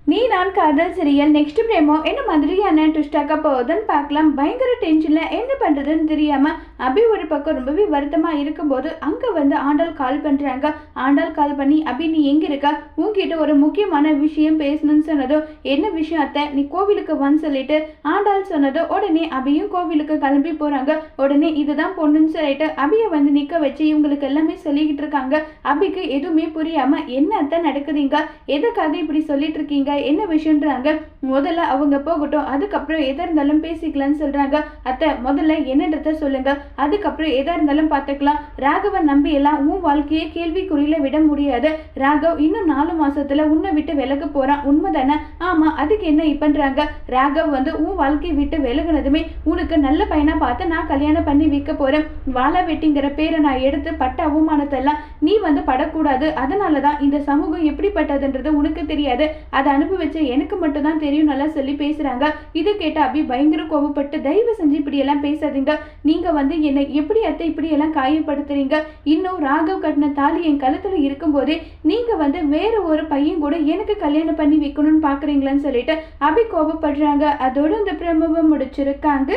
நீ நான் காதல் சீரியல் நெக்ஸ்ட் பிரேமோ என்ன மாதிரியான ட்விஸ்டாக்க போகுதுன்னு பார்க்கலாம். பயங்கர டென்ஷன்ல என்ன பண்றதுன்னு தெரியாம அபி ஒரு பக்கம் ரொம்பவே வருத்தமா இருக்கும்போது அங்க வந்து ஆண்டாள் கால் பண்றாங்க. ஆண்டாள் கால் பண்ணி, அபி நீ எங்க இருக்க, உன்கிட்ட ஒரு முக்கியமான விஷயம் பேசணும்னு சொன்னதும், என்ன விஷயம் அத்தை, நீ கோவிலுக்கு வந்து சொல்லிட்டு ஆண்டாள் சொன்னதும் உடனே அபியும் கோவிலுக்கு கிளம்பி போறாங்க. உடனே இதுதான் பொண்ணுன்னு சொல்லிட்டு அபியை வந்து நிக்க வச்சு இவங்களுக்கு எல்லாமே சொல்லிக்கிட்டு இருக்காங்க. அபிக்கு எதுவுமே புரியாம என்ன அத்தை நடக்குதுங்க, எதுக்காக இப்படி சொல்லிட்டு இருக்கீங்க, என்ன விஷயம்ன்றாங்க. முதல்ல அவங்க போகட்டும், அதுக்கப்புறம் எதா இருந்தாலும் பேசிக்கலாம்னு சொல்றாங்க. அத்தை முதல்ல என்னன்றத சொல்லுங்க, அதுக்கப்புறம் எதா இருந்தாலும் பார்த்துக்கலாம். ராகவன் நம்பி எல்லாம் உன் வாழ்க்கையை கேள்விக்குறியில விட முடியாது. ராகவ் இன்னும் 4 மாசத்துல உன்னை விட்டு விலக போறான், உண்மைதானே? ஆமா, அதுக்கு என்ன இப்பன்றாங்க. ராகவ் வந்து உன் வாழ்க்கையை விட்டு விலகுனதுமே உனக்கு நல்ல பையனா பார்த்து நான் கல்யாணம் பண்ணி வைக்க போறேன். வாழை வெட்டிங்கிற பேரை நான் எடுத்து பட்ட அவமானத்தெல்லாம் நீ வந்து படக்கூடாது. அதனாலதான் இந்த சமூகம் எப்படிப்பட்டதுன்றது உனக்கு தெரியாது, அதை அனுபவிச்ச எனக்கு மட்டும் தான் தெரியும் நல்லா சொல்லி பேசுறாங்க. இது கேட்ட அபி பயங்கர கோபப்பட்டு, தயவு செஞ்சு இப்படி எல்லாம் பேசாதீங்க, நீங்க வந்து என்னை எப்படி அத்தை இப்படி எல்லாம் காயப்படுத்துறீங்க, இன்னும் ராகவ் கட்டின தாலி என் கழுத்துல இருக்கும் போதே நீங்க வந்து வேற ஒரு பையன் கூட எனக்கு கல்யாணம் பண்ணி வைக்கணும்னு பாக்குறீங்களான்னு சொல்லிட்டு அபி கோபப்படுறாங்க. அதோட இந்த பிரமவம் முடிச்சிருக்காங்க.